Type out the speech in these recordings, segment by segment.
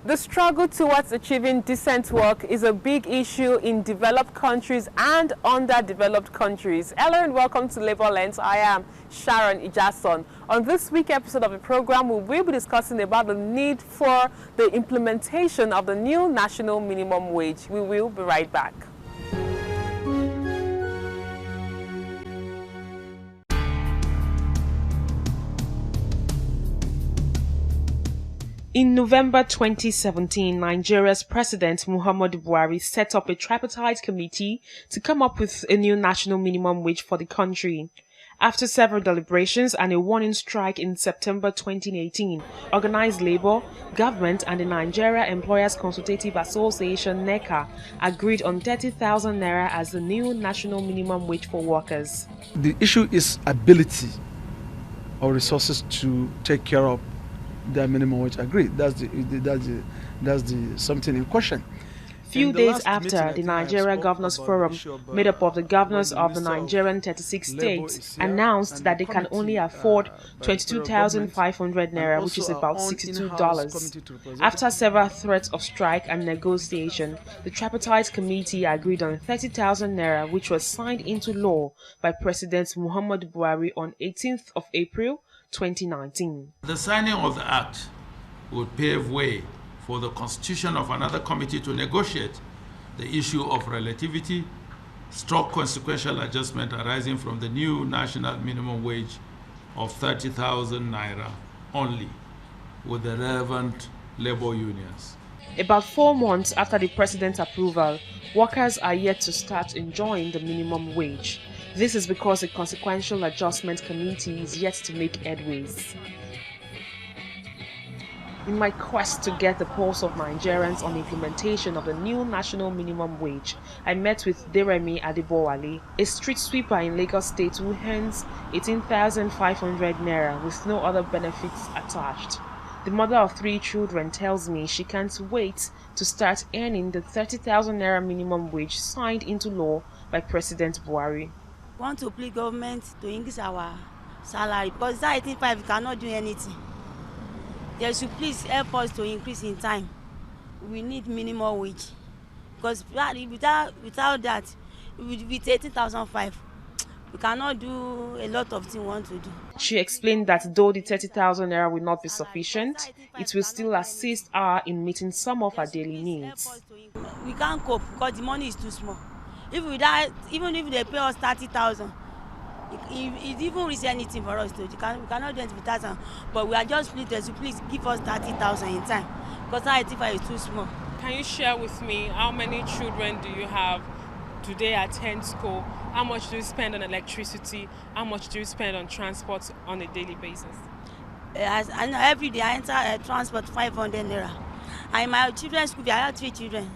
The struggle towards achieving decent work is a big issue in developed countries and underdeveloped countries. Hello and welcome to Labour Lens. I am Sharon Ijason. On this week's episode of the program, we will be discussing about the need for the implementation of the new national minimum wage. We will be right back. In November 2017, Nigeria's President Muhammadu Buhari set up a tripartite committee to come up with a new national minimum wage for the country. After several deliberations and a warning strike in September 2018, organized labor, government and the Nigeria Employers Consultative Association (NECA) agreed on 30,000 naira as the new national minimum wage for workers. The issue is ability or resources to take care of the minimum wage agreed. That's the something in question. Few days after, the Nigeria Governors Forum, made up of the governors of the Nigerian 36 states, announced that they can only afford 22,500 naira, which is about $62. After several threats of strike and negotiation, the tripartite committee agreed on 30,000 naira, which was signed into law by President Muhammadu Buhari on 18th of April 2019. The signing of the act would pave way for the constitution of another committee to negotiate the issue of relativity, stroke consequential adjustment arising from the new national minimum wage of 30,000 naira only with the relevant labor unions. About 4 months after the president's approval, workers are yet to start enjoying the minimum wage. This is because the Consequential Adjustment Committee is yet to make headways. In my quest to get the pulse of Nigerians on the implementation of the new national minimum wage, I met with Deremi Adebowale, a street sweeper in Lagos State who earns 18,500 naira with no other benefits attached. The mother of 3 children tells me she can't wait to start earning the 30,000 naira minimum wage signed into law by President Buhari. We want to plead government to increase our salary because that 18,500 we cannot do anything. They should please help us to increase in time. We need minimum wage because without that, with 18,500, we cannot do a lot of things we want to do. She explained that though the 30,000 naira will not be sufficient, it will still assist her in meeting some of her daily needs. We can't cope because the money is too small. Even if they pay us 30,000, it even reach anything for us. We cannot do anything with that. But we are just please give us 30,000 in time because 85 is too small. Can you share with me how many children do you have? Do they attend school? How much do you spend on electricity? How much do you spend on transport on a daily basis? I know every day I enter transport 500 naira. And in my children's school, I have 3 children.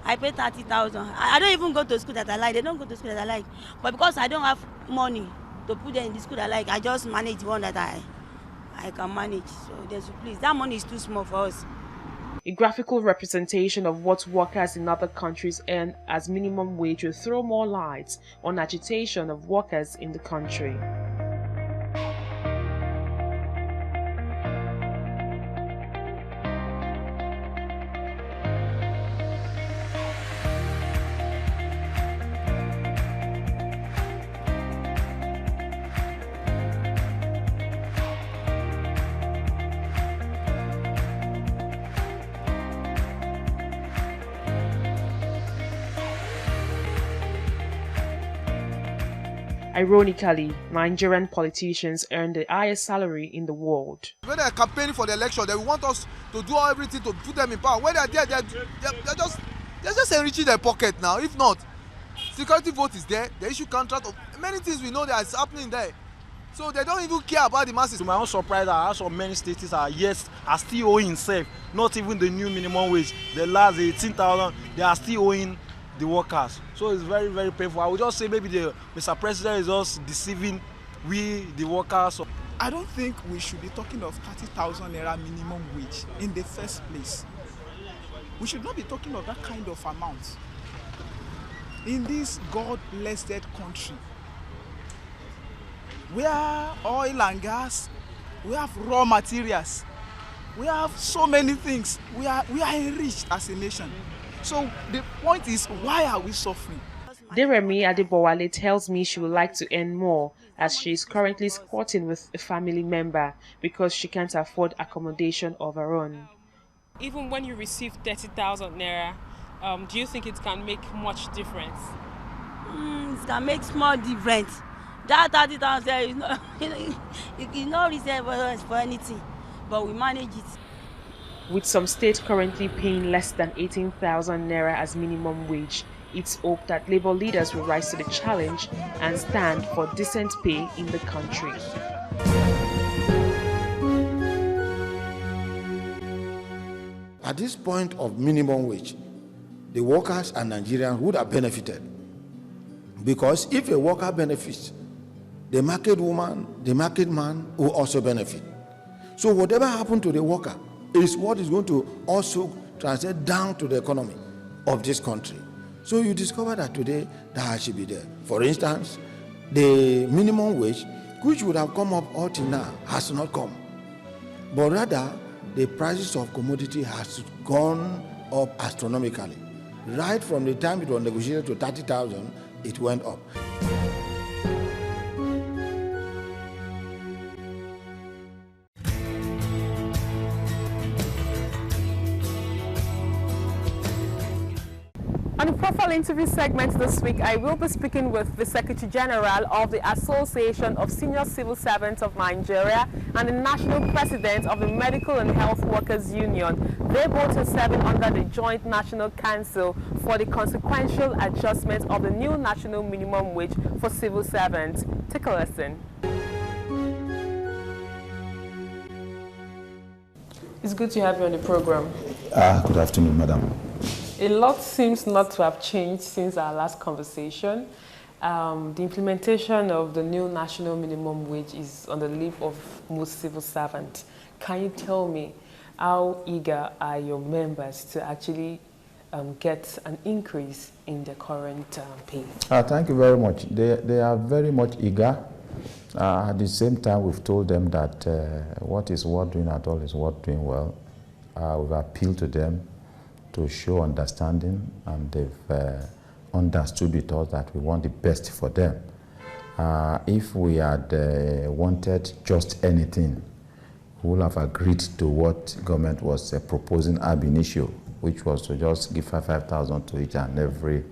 I pay 30,000. I don't even go to school that I like. They don't go to school that I like. But because I don't have money to put them in the school that I like, I just manage one that I can manage. So please, that money is too small for us. A graphical representation of what workers in other countries earn as minimum wage will throw more light on agitation of workers in the country. Ironically, Nigerian politicians earn the highest salary in the world. When they're campaigning for the election, they want us to do everything to put them in power. When they're there, they're just enriching their pocket now. If not, security vote is there, the issue contract of many things we know that is happening there. So they don't even care about the masses. To my own surprise, I saw many states are still owing himself, not even the new minimum wage. The last 18,000, they are still owing the workers. So it's very, very painful. I would just say maybe the Mr. President is just deceiving we, the workers. I don't think we should be talking of 30,000 naira minimum wage in the first place. We should not be talking of that kind of amount. In this God-blessed country, where oil and gas, we have raw materials, We have so many things. We are enriched as a nation. So the point is, why are we suffering? Deremi Adebowale tells me she would like to earn more as she is currently squatting with a family member because she can't afford accommodation of her own. Even when you receive 30,000 naira, do you think it can make much difference? It can make small difference. That 30,000 is not, it's not reserved for anything, but we manage it. With some states currently paying less than 18,000 naira as minimum wage, it's hoped that Labour leaders will rise to the challenge and stand for decent pay in the country. At this point of minimum wage, the workers and Nigerians would have benefited. Because if a worker benefits, the market woman, the market man will also benefit. So whatever happened to the worker is what is going to also translate down to the economy of this country. So you discover that today that should be there. For instance, the minimum wage, which would have come up up till now, has not come. But rather, the prices of commodity has gone up astronomically. Right from the time it was negotiated to 30,000, it went up. On the profile interview segment this week, I will be speaking with the Secretary General of the Association of Senior Civil Servants of Nigeria and the National President of the Medical and Health Workers Union. They both are serving under the Joint National Council for the consequential adjustment of the new national minimum wage for civil servants. Take a listen. It's good to have you on the program. Good afternoon, madam. A lot seems not to have changed since our last conversation. The implementation of the new national minimum wage is on the lip of most civil servants. Can you tell me how eager are your members to actually get an increase in the current pay? Thank you very much. They are very much eager. At the same time, we've told them that what is worth doing at all is worth doing well. We've appealed to them to show understanding, and they've understood with us that we want the best for them. If we had wanted just anything, we would have agreed to what government was proposing ab initio, which was to just give 5,000 to each and every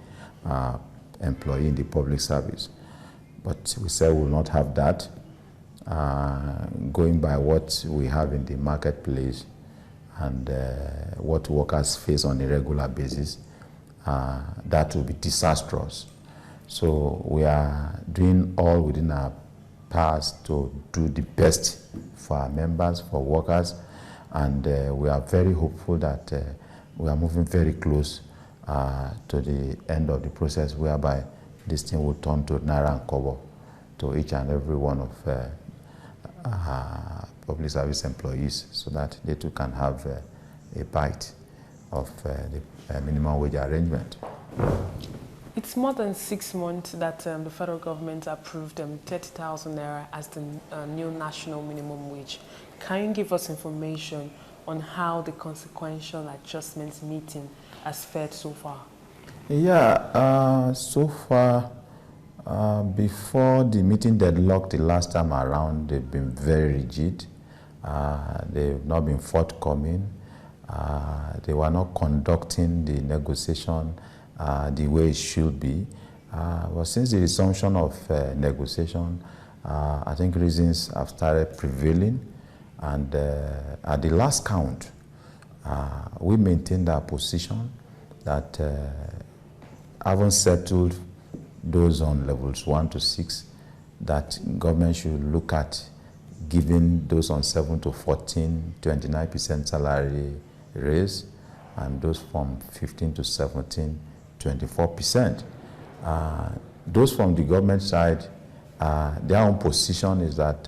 employee in the public service. But we said we will not have that. Going by what we have in the marketplace and what workers face on a regular basis, that will be disastrous. So we are doing all within our powers to do the best for our members, for workers, and we are very hopeful that we are moving very close to the end of the process, whereby this thing will turn to naira and kobo to each and every one of public service employees, so that they too can have a bite of the minimum wage arrangement. It's more than 6 months that the federal government approved 30,000 naira as the new national minimum wage. Can you give us information on how the consequential adjustments meeting has fared so far? Yeah, so far, before the meeting deadlocked the last time around, they've been very rigid. They've not been forthcoming. They were not conducting the negotiation the way it should be. But since the resumption of negotiation, I think reasons have started prevailing. And at the last count, we maintained our position that having settled those on levels 1 to 6, that government should look at giving those on 7 to 14, 29% salary raise, and those from 15 to 17, 24%. Those from the government side, their own position is that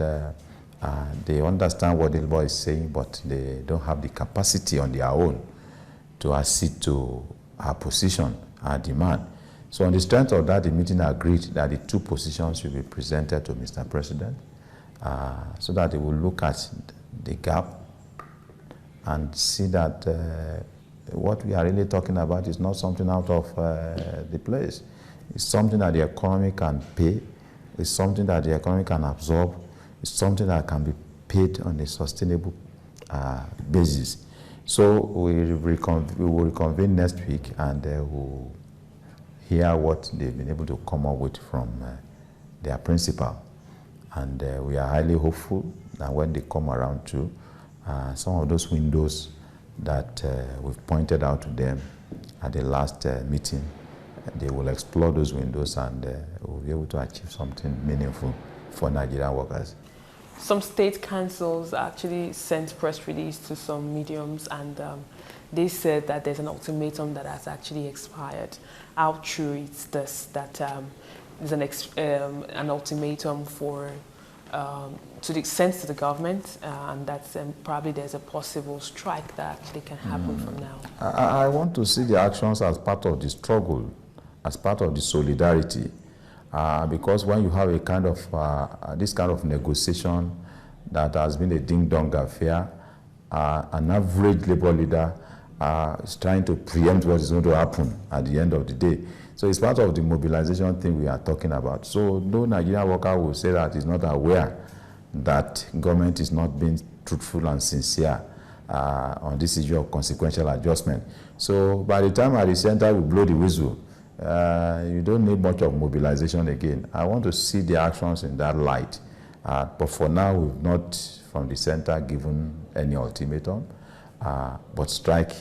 they understand what the law is saying, but they don't have the capacity on their own to accede to our position, our demand. So on the strength of that, the meeting agreed that the two positions should be presented to Mr. President so that he will look at the gap and see that what we are really talking about is not something out of the place. It's something that the economy can pay. It's something that the economy can absorb. It's something that can be paid on a sustainable basis. So we will reconvene next week, and we'll hear what they've been able to come up with from their principal. And we are highly hopeful that when they come around to some of those windows that we've pointed out to them at the last meeting, they will explore those windows, and we'll be able to achieve something meaningful for Nigerian workers. Some state councils actually sent press release to some mediums, and they said that there's an ultimatum that has actually expired. How true is this, that there's an ultimatum for to the extent to the government, and that probably there's a possible strike that actually can happen from now? I want to see the actions as part of the struggle, as part of the solidarity, because when you have a kind of this kind of negotiation that has been a ding-dong affair, an average labor leader is trying to preempt what is going to happen at the end of the day. So it's part of the mobilization thing we are talking about. So no Nigerian worker will say that he's not aware that government is not being truthful and sincere on this issue of consequential adjustment. So by the time at the center we blow the whistle, you don't need much of mobilization again. I want to see the actions in that light. But for now, we've not, from the center, given any ultimatum. But strike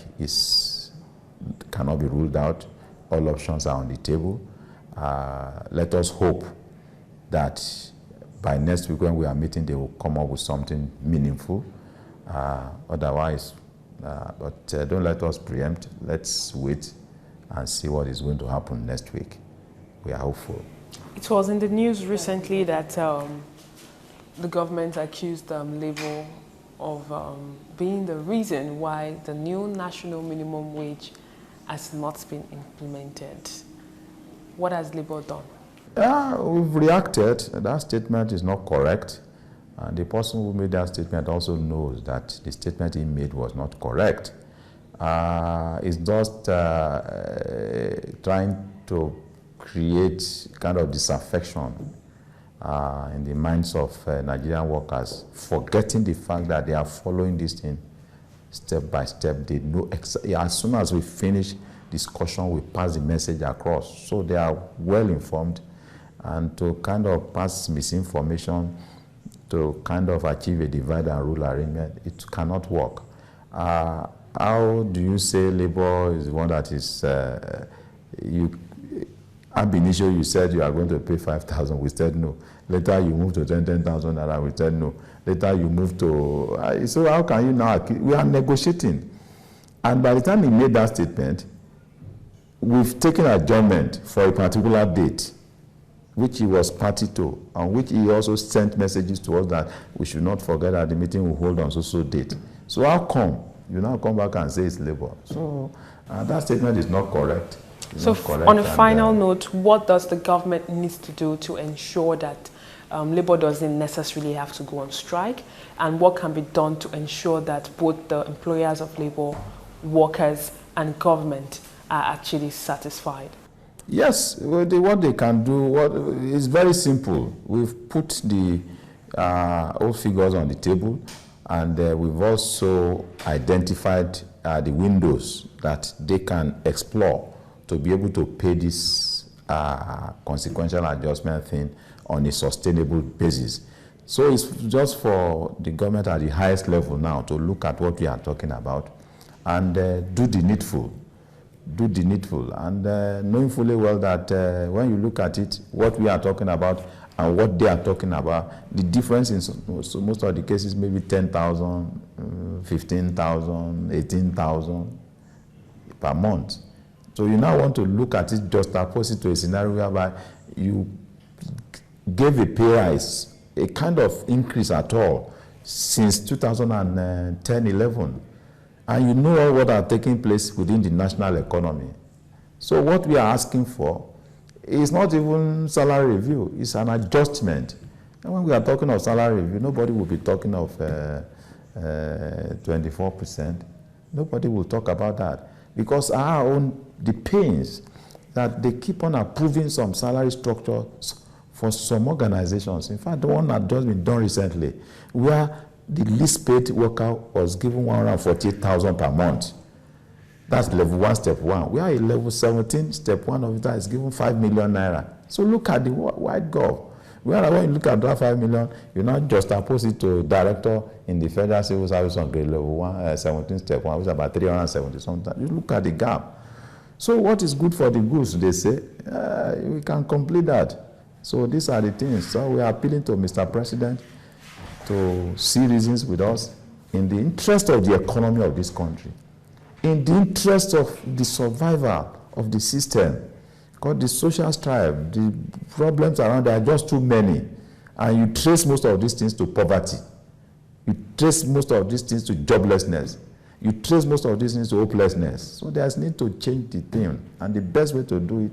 cannot be ruled out. All options are on the table. Let us hope that by next week when we are meeting, they will come up with something meaningful. Otherwise, but don't let us preempt. Let's wait and see what is going to happen next week. We are hopeful. It was in the news recently that the government accused Labour of being the reason why the new national minimum wage has not been implemented. What has Labour done? We've reacted. That statement is not correct. And the person who made that statement also knows that the statement he made was not correct. It's just trying to create kind of disaffection in the minds of Nigerian workers, forgetting the fact that they are following this thing step by step. They know as soon as we finish discussion, we pass the message across. So they are well informed, and to kind of pass misinformation, to kind of achieve a divide and rule arrangement, it cannot work. How do you say Labour is one that is, ab initio you said you are going to pay 5,000, we said no. Later you moved to 10,000 naira, we said no. Later you moved to, so how can you now, we are negotiating. And by the time he made that statement, we've taken adjournment for a particular date, which he was party to, and which he also sent messages to us that we should not forget that the meeting will hold on so date. So how come you now come back and say it's Labour? So that statement is not correct. So on a final note, what does the government need to do to ensure that Labour doesn't necessarily have to go on strike, and what can be done to ensure that both the employers of Labour, workers and government are actually satisfied? Yes, what they can do is very simple. We've put the old figures on the table, and we've also identified the windows that they can explore to be able to pay this consequential adjustment thing on a sustainable basis. So it's just for the government at the highest level now to look at what we are talking about and do the needful. Do the needful. And knowing fully well that when you look at it, what we are talking about and what they are talking about, the difference in most of the cases maybe 10,000, 15,000, 18,000 per month. So you now want to look at it just opposite to a scenario whereby you gave a pay rise, a kind of increase at all since 2010-11. And you know all what are taking place within the national economy. So what we are asking for is not even salary review, it's an adjustment. And when we are talking of salary review, nobody will be talking of 24%, nobody will talk about that. Because our own, the pains that they keep on approving some salary structures for some organizations. In fact, the one that just been done recently, where the least paid worker was given 148,000 per month. That's level 1, step 1. We are at level 17, step 1 of that is given 5 million naira. So look at the white gov. When you look at that 5 million, you not just oppose it to director in the federal civil service on grade level 1, 17, step 1, which is about 370 something. You look at the gap. So what is good for the goose, they say, we can complete that. So these are the things. So we are appealing to Mr. President to see reasons with us in the interest of the economy of this country, in the interest of the survival of the system, because the social strife, the problems around there are just too many, and you trace most of these things to poverty. You trace most of these things to joblessness. You trace most of these things to hopelessness. So there's need to change the thing, and the best way to do it,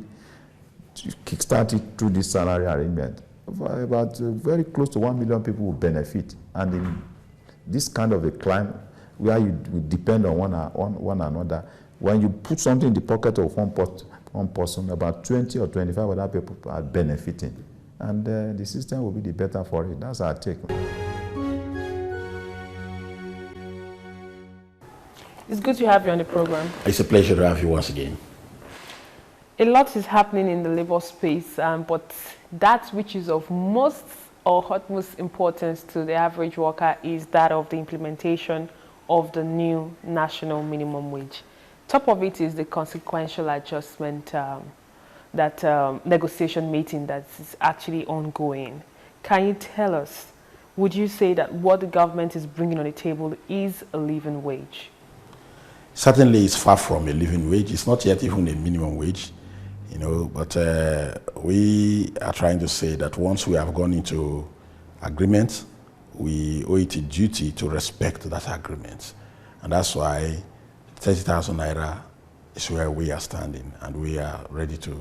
to kickstart it through this salary arrangement. About very close to 1 million people will benefit, and in this kind of a climate where you depend on one another, when you put something in the pocket of one person, about 20 or 25 other people are benefiting, and the system will be the better for it. That's our take. It's good to have you on the program. It's a pleasure to have you once again. A lot is happening in the labor space, but that which is of most or utmost importance to the average worker is that of the implementation of the new national minimum wage. Top of it is the consequential adjustment, negotiation meeting that is actually ongoing. Can you tell us, would you say that what the government is bringing on the table is a living wage? Certainly it's far from a living wage. It's not yet even a minimum wage. But we are trying to say that once we have gone into agreement, we owe it a duty to respect that agreement. And that's why 30,000 naira is where we are standing, and we are ready to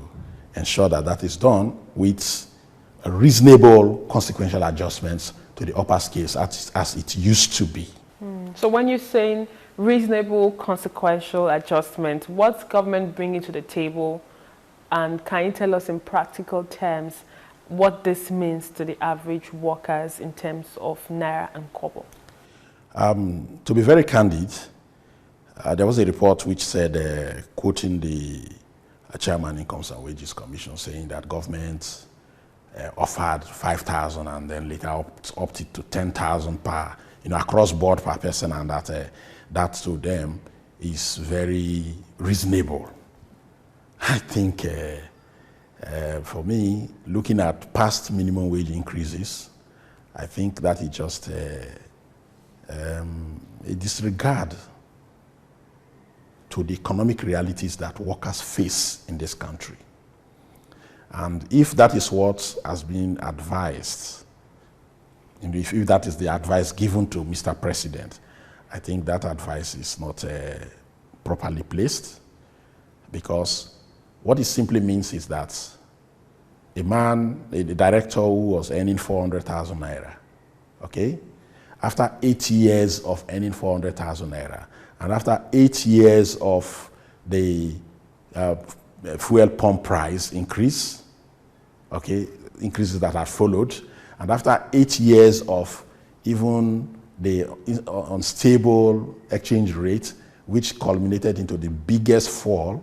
ensure that that is done with a reasonable consequential adjustments to the upper scales as it used to be. So when you're saying reasonable consequential adjustment, what's government bringing to the table? And can you tell us in practical terms what this means to the average workers in terms of naira and kobo? To be very candid, there was a report which said, quoting the chairman Incomes and Wages Commission, saying that government offered 5,000 and then later opted to 10,000 per, across board per person, and that to them is very reasonable. I think for me, looking at past minimum wage increases, I think that is just a disregard to the economic realities that workers face in this country. And if that is what has been advised, and if that is the advice given to Mr. President, I think that advice is not properly placed, because what it simply means is that a director who was earning 400,000 naira, okay, after 8 years of earning 400,000 naira, and after 8 years of the fuel pump price increase, okay, increases that have followed, and after 8 years of even the unstable exchange rate, which culminated into the biggest fall,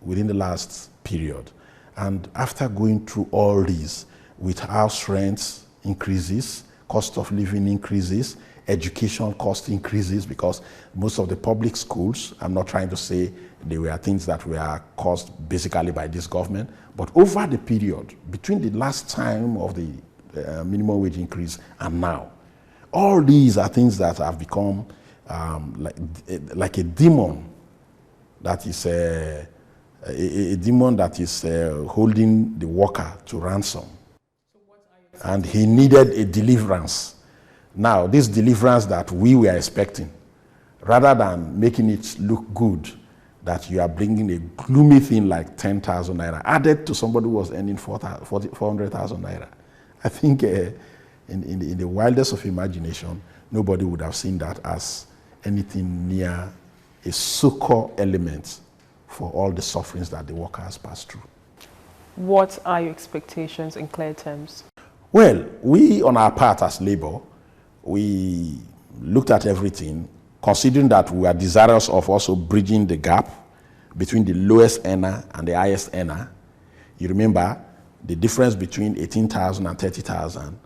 within the last period. And after going through all these, with house rents increases, cost of living increases, education cost increases, because most of the public schools, I'm not trying to say they were things that were caused basically by this government, but over the period, between the last time of the minimum wage increase and now, all these are things that have become like a demon that is a demon that is holding the worker to ransom. And he needed a deliverance. Now, this deliverance that we were expecting, rather than making it look good, that you are bringing a gloomy thing like 10,000 naira, added to somebody who was earning 400,000 naira. I think in the wildest of imagination, nobody would have seen that as anything near a succor element for all the sufferings that the workers pass through. What are your expectations in clear terms? Well, we on our part as Labour, we looked at everything, considering that we are desirous of also bridging the gap between the lowest earner and the highest earner. You remember the difference between 18,000 and 30,000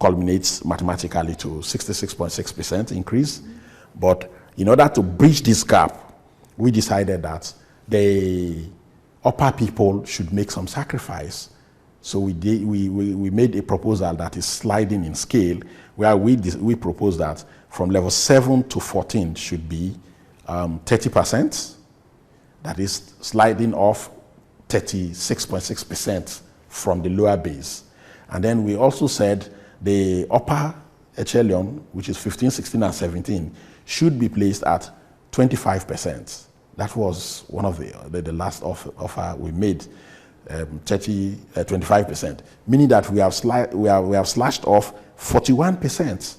culminates mathematically to 66.6% increase. But in order to bridge this gap, we decided that the upper people should make some sacrifice. So we made a proposal that is sliding in scale, where we propose that from level 7 to 14 should be 30%. That is sliding off 36.6% from the lower base. And then we also said the upper echelon, which is 15, 16, and 17, should be placed at 25%. That was one of the last offer we made, 25%, meaning that we have slashed off 41%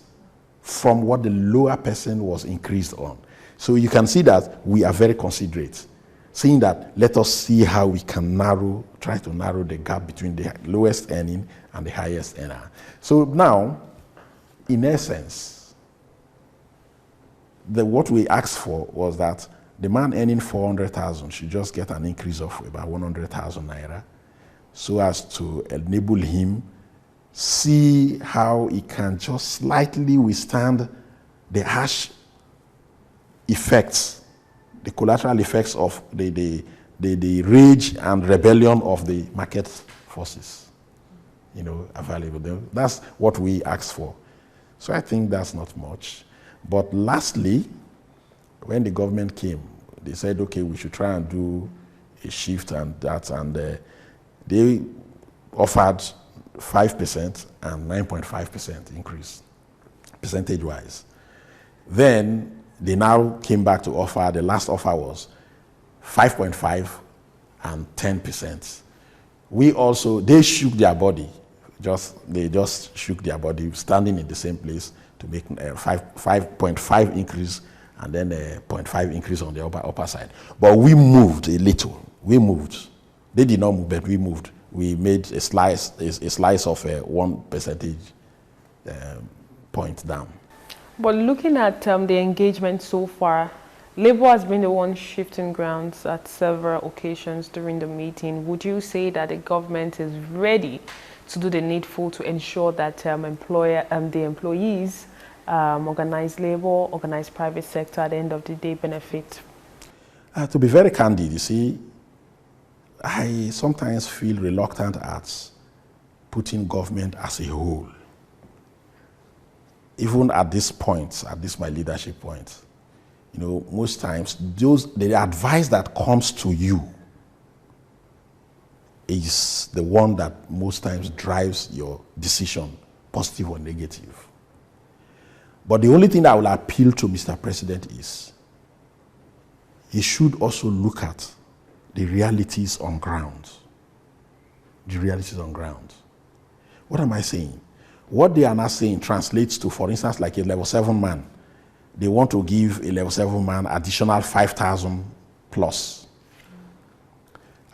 from what the lower person was increased on. So you can see that we are very considerate, saying that let us see how we can try to narrow the gap between the lowest earning and the highest earner. So now, in essence, what we asked for was that the man earning 400,000 should just get an increase of about 100,000 naira, so as to enable him see how he can just slightly withstand the harsh effects, the collateral effects of the rage and rebellion of the market forces, available. That's what we asked for. So I think that's not much. But lastly, when the government came, they said, okay, we should try and do a shift and that, and they offered 5% and 9.5% increase, percentage-wise. Then they now came back to offer, the last offer was 5.5 and 10%. They shook their body, they just shook their body, standing in the same place to make a 5.5 increase and then a 0.5 increase on the upper side. But we moved a little. We moved. They did not move, but we moved. We made a slice of 1 percentage point down. But looking at the engagement so far, Labour has been the one shifting grounds at several occasions during the meeting. Would you say that the government is ready to do the needful to ensure that the employees, organized labor, organized private sector, at the end of the day benefit? To be very candid, you see, I sometimes feel reluctant at putting government as a whole. Even at this point, at this my leadership point, most times the advice that comes to you is the one that most times drives your decision, positive or negative. But the only thing that will appeal to Mr. President is he should also look at the realities on ground. The realities on ground. What am I saying? What they are now saying translates to, for instance, like a level 7 man. They want to give a level 7 man additional 5,000 plus.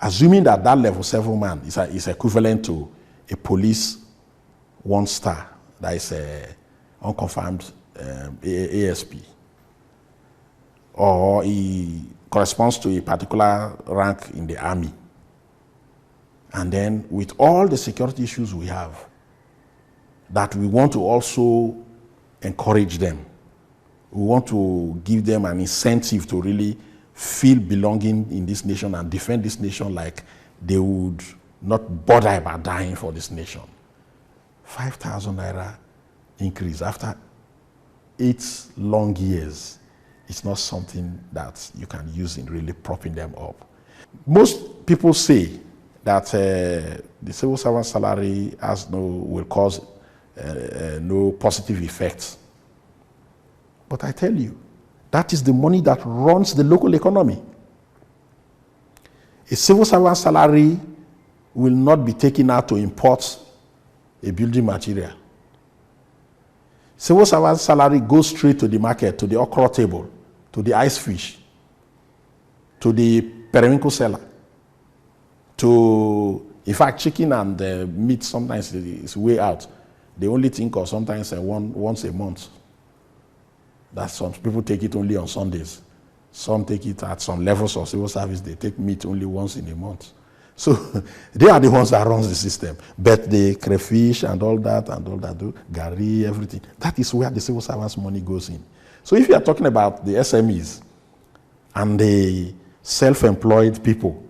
Assuming that level 7 man is equivalent to a police 1-star, that is unconfirmed ASP, or he corresponds to a particular rank in the army. And then with all the security issues we have, that we want to also encourage them. We want to give them an incentive to really feel belonging in this nation and defend this nation like they would not bother about dying for this nation. 5,000 naira increase after 8 long years is not something that you can use in really propping them up. Most people say that the civil servant salary will cause no positive effects. But I tell you, that is the money that runs the local economy. A civil servant salary will not be taken out to import a building material. Civil servant salary goes straight to the market, to the okra table, to the ice fish, to the periwinkle seller, to, in fact, chicken and meat sometimes is way out. They only think of sometimes once a month. That some people take it only on Sundays. Some take it at some levels of civil service, they take meat only once in a month. So they are the ones that runs the system. But the crayfish and all that, gari, everything, that is where the civil servants' money goes in. So if you are talking about the SMEs and the self-employed people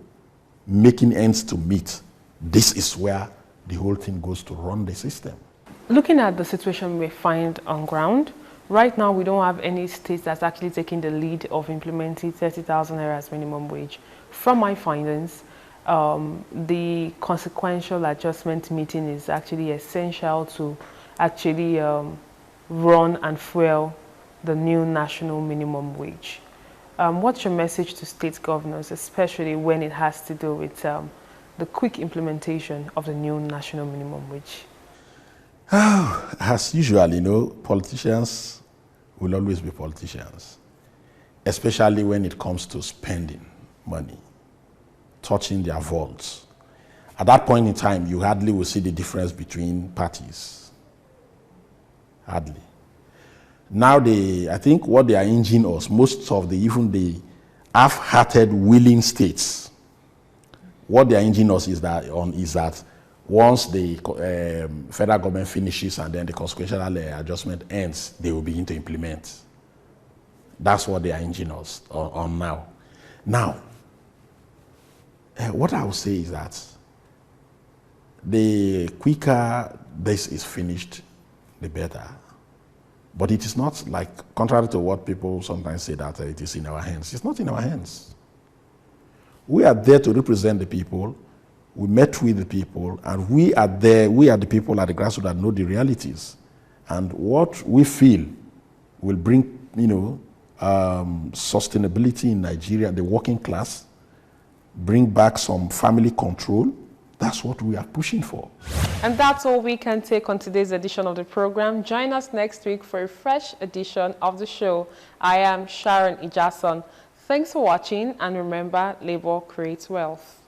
making ends to meet, this is where the whole thing goes to run the system. Looking at the situation we find on ground, right now we don't have any state that's actually taking the lead of implementing 30,000 naira as minimum wage. From my findings, the consequential adjustment meeting is actually essential to actually run and fuel the new national minimum wage. What's your message to state governors, especially when it has to do with the quick implementation of the new national minimum wage? As usual, you know, politicians will always be politicians, especially when it comes to spending money, touching their vaults. At that point in time, you hardly will see the difference between parties. Hardly. Now, I think what they are hinging us, most of even the half-hearted willing states, what they are hinging us is that once the federal government finishes and then the consequential adjustment ends, they will begin to implement. That's what they are hinging us on now. Now, what I would say is that the quicker this is finished, the better. But it is not like, contrary to what people sometimes say, that it is in our hands. It's not in our hands. We are there to represent the people. We met with the people, and we are the people at the grassroots that know the realities. And what we feel will bring, sustainability in Nigeria, the working class, bring back some family control. That's what we are pushing for. And that's all we can take on today's edition of the program. Join us next week for a fresh edition of the show. I am Sharon Ijason. Thanks for watching, and remember, labor creates wealth.